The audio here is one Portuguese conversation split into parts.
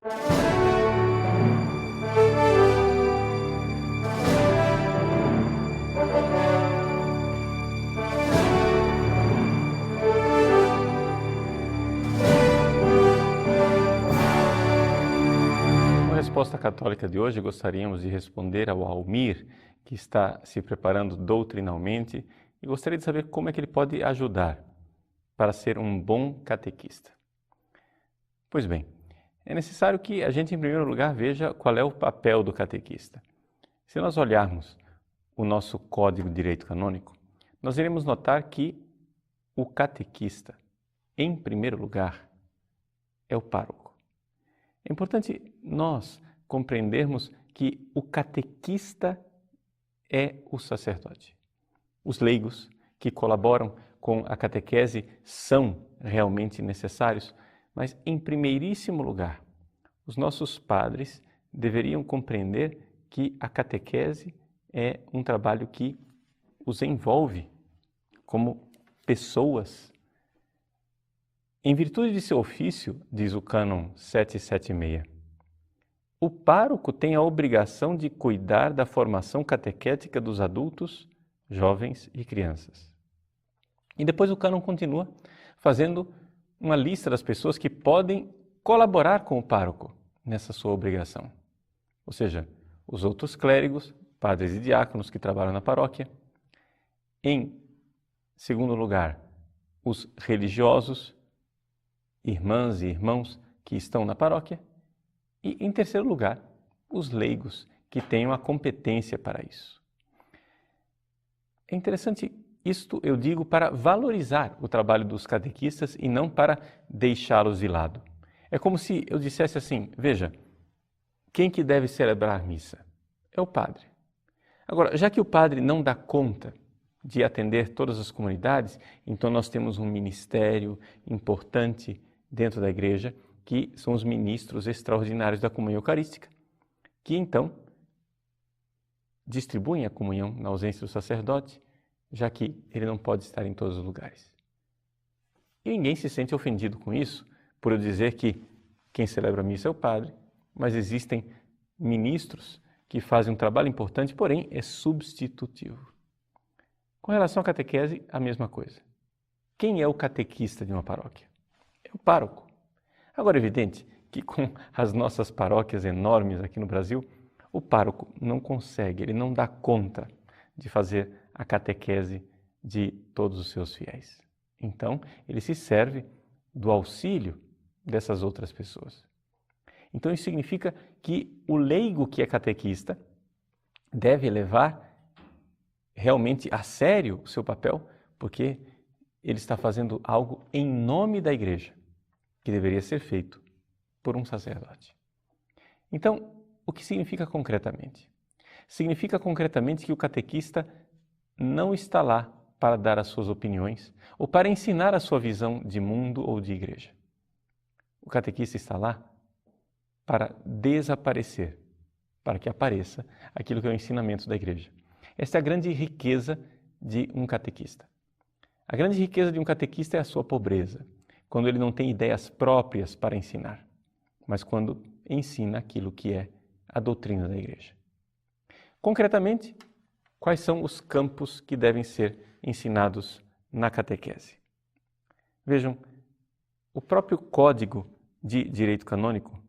Na resposta católica de hoje, gostaríamos de responder ao Almir, que está se preparando doutrinalmente, e gostaria de saber como é que ele pode ajudar para ser um bom catequista. Pois bem, é necessário que a gente, em primeiro lugar, veja qual é o papel do catequista. Se nós olharmos o nosso Código de Direito Canônico, nós iremos notar que o catequista, em primeiro lugar, é o pároco. É importante nós compreendermos que o catequista é o sacerdote. Os leigos que colaboram com a catequese são realmente necessários, mas em primeiríssimo lugar, os nossos padres deveriam compreender que a catequese é um trabalho que os envolve como pessoas. Em virtude de seu ofício, diz o cânon 776, o pároco tem a obrigação de cuidar da formação catequética dos adultos, jovens e crianças. E depois o cânon continua fazendo uma lista das pessoas que podem colaborar com o pároco nessa sua obrigação. Ou seja, os outros clérigos, padres e diáconos que trabalham na paróquia. Em segundo lugar, os religiosos, irmãs e irmãos que estão na paróquia. E, em terceiro lugar, os leigos que tenham a competência para isso. É interessante, isto eu digo para valorizar o trabalho dos catequistas e não para deixá-los de lado. É como se eu dissesse assim, veja, quem que deve celebrar a missa? É o padre. Agora, já que o padre não dá conta de atender todas as comunidades, então nós temos um ministério importante dentro da igreja, que são os ministros extraordinários da comunhão eucarística, que então distribuem a comunhão na ausência do sacerdote, já que ele não pode estar em todos os lugares. E ninguém se sente ofendido com isso, por eu dizer que quem celebra a missa é o padre, mas existem ministros que fazem um trabalho importante, porém é substitutivo. Com relação à catequese, a mesma coisa. Quem é o catequista de uma paróquia? É o pároco. Agora, é evidente que com as nossas paróquias enormes aqui no Brasil, o pároco não consegue, ele não dá conta de fazer a catequese de todos os seus fiéis. Então, ele se serve do auxílio dessas outras pessoas. Então, isso significa que o leigo que é catequista deve levar realmente a sério o seu papel, porque ele está fazendo algo em nome da igreja, que deveria ser feito por um sacerdote. Então, o que significa concretamente? Significa concretamente que o catequista não está lá para dar as suas opiniões ou para ensinar a sua visão de mundo ou de igreja. O catequista está lá para desaparecer, para que apareça aquilo que é o ensinamento da igreja. Esta é a grande riqueza de um catequista. A grande riqueza de um catequista é a sua pobreza, quando ele não tem ideias próprias para ensinar, mas quando ensina aquilo que é a doutrina da igreja. Concretamente, quais são os campos que devem ser ensinados na catequese? Vejam, o próprio Código de Direito Canônico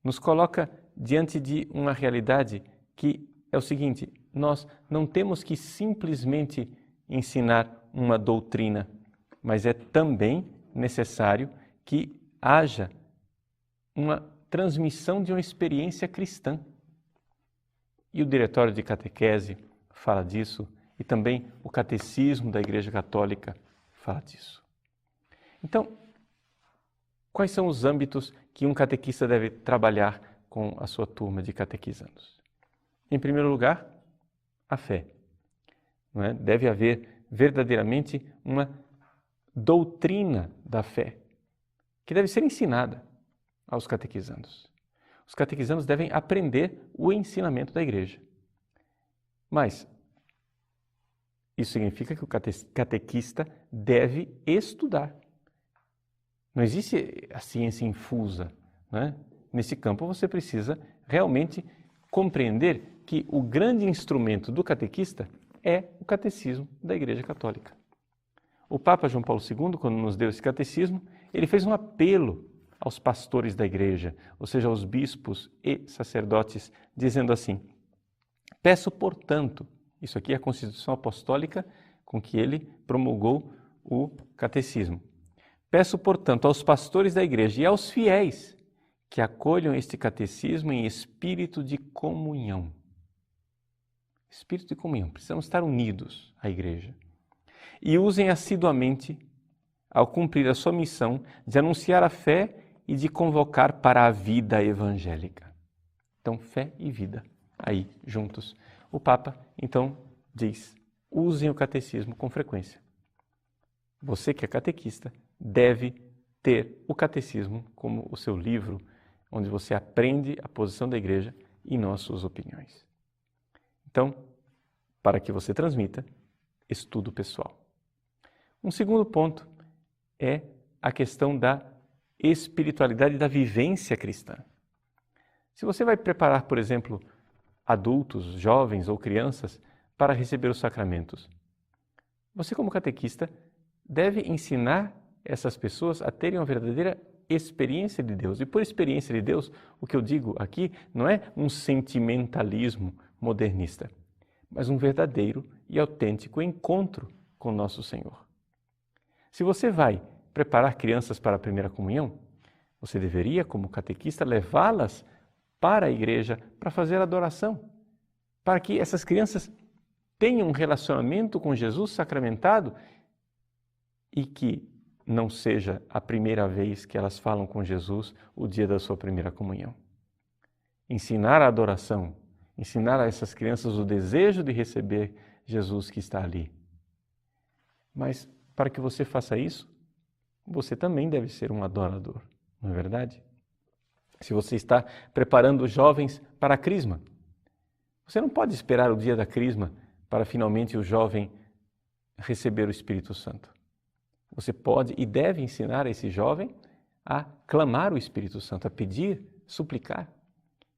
nos coloca diante de uma realidade que é o seguinte: nós não temos que simplesmente ensinar uma doutrina, mas é também necessário que haja uma transmissão de uma experiência cristã. E o Diretório de Catequese fala disso, e também o Catecismo da Igreja Católica fala disso. Então, quais são os âmbitos que um catequista deve trabalhar com a sua turma de catequizandos? Em primeiro lugar, a fé. Não é? Deve haver verdadeiramente uma doutrina da fé, que deve ser ensinada aos catequizandos. Os catequizandos devem aprender o ensinamento da igreja. Mas isso significa que o catequista deve estudar. Não existe a ciência infusa, né? nesse campo, você precisa realmente compreender que o grande instrumento do catequista é o catecismo da Igreja Católica. O Papa João Paulo II, quando nos deu esse catecismo, ele fez um apelo aos pastores da Igreja, ou seja, aos bispos e sacerdotes, dizendo assim: peço, portanto, isso aqui é a Constituição Apostólica com que ele promulgou o catecismo. Peço, portanto, aos pastores da Igreja e aos fiéis que acolham este catecismo em espírito de comunhão. Espírito de comunhão, precisamos estar unidos à Igreja. E usem assiduamente, ao cumprir a sua missão, de anunciar a fé e de convocar para a vida evangélica. Então, fé e vida, aí, juntos. O Papa, então, diz, usem o catecismo com frequência. Você que é catequista deve ter o catecismo como o seu livro, onde você aprende a posição da Igreja e não as suas opiniões. Então, para que você transmita, estudo pessoal. Um segundo ponto é a questão da espiritualidade da vivência cristã. Se você vai preparar, por exemplo, adultos, jovens ou crianças para receber os sacramentos, você como catequista deve ensinar essas pessoas a terem uma verdadeira experiência de Deus. E por experiência de Deus, o que eu digo aqui não é um sentimentalismo modernista, mas um verdadeiro e autêntico encontro com nosso Senhor. Se você vai preparar crianças para a primeira comunhão, você deveria, como catequista, levá-las para a igreja para fazer adoração, para que essas crianças tenham um relacionamento com Jesus sacramentado e que não seja a primeira vez que elas falam com Jesus o dia da sua primeira comunhão. Ensinar a adoração, ensinar a essas crianças o desejo de receber Jesus que está ali. Mas para que você faça isso, você também deve ser um adorador, não é verdade? Se você está preparando jovens para a crisma, você não pode esperar o dia da crisma para finalmente o jovem receber o Espírito Santo. Você pode e deve ensinar a esse jovem a clamar o Espírito Santo, a pedir, suplicar,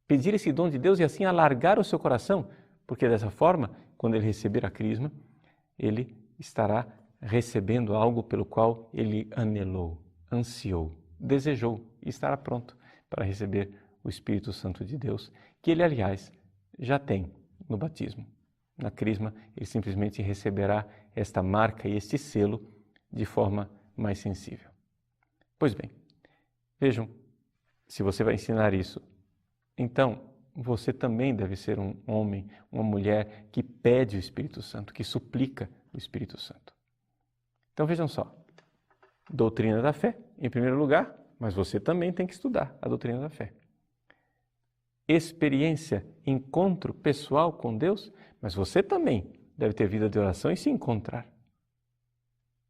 pedir esse dom de Deus e assim alargar o seu coração, porque dessa forma, quando ele receber a crisma, ele estará recebendo algo pelo qual ele anelou, ansiou, desejou e estará pronto para receber o Espírito Santo de Deus, que ele, aliás, já tem no batismo. Na crisma, ele simplesmente receberá esta marca e este selo de forma mais sensível. Pois bem, vejam, se você vai ensinar isso, então você também deve ser um homem, uma mulher que pede o Espírito Santo, que suplica o Espírito Santo. Então vejam só, doutrina da fé, em primeiro lugar, mas você também tem que estudar a doutrina da fé. Experiência, encontro pessoal com Deus, mas você também deve ter vida de oração e se encontrar.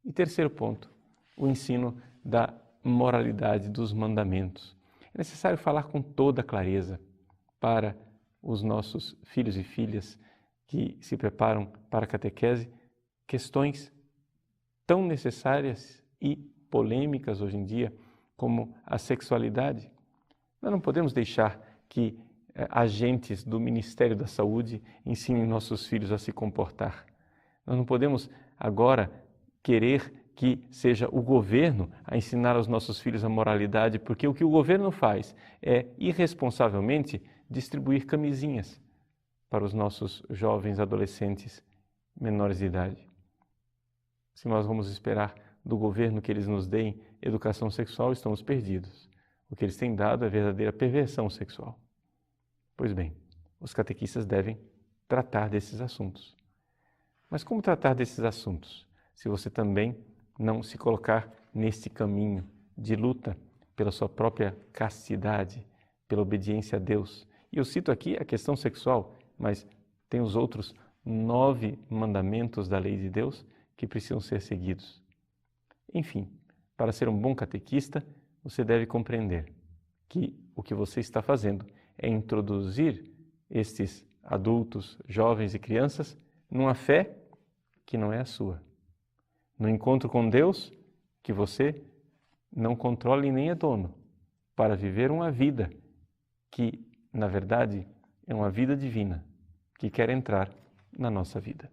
E terceiro ponto, o ensino da moralidade dos mandamentos. É necessário falar com toda clareza para os nossos filhos e filhas que se preparam para a catequese, questões tão necessárias e polêmicas hoje em dia como a sexualidade. Nós não podemos deixar que agentes do Ministério da Saúde ensinem nossos filhos a se comportar. Nós não podemos agora querer que seja o governo a ensinar aos nossos filhos a moralidade, porque o que o governo faz é, irresponsavelmente, distribuir camisinhas para os nossos jovens adolescentes menores de idade. Se nós vamos esperar do governo que eles nos deem educação sexual, estamos perdidos. O que eles têm dado é verdadeira perversão sexual. Pois bem, os catequistas devem tratar desses assuntos. Mas como tratar desses assuntos, se você também não se colocar neste caminho de luta pela sua própria castidade, pela obediência a Deus? E eu cito aqui a questão sexual, mas tem os outros 9 mandamentos da lei de Deus que precisam ser seguidos. Enfim, para ser um bom catequista, você deve compreender que o que você está fazendo é introduzir estes adultos, jovens e crianças numa fé que não é a sua. No encontro com Deus, que você não controla e nem é dono, para viver uma vida que, na verdade, é uma vida divina que quer entrar na nossa vida.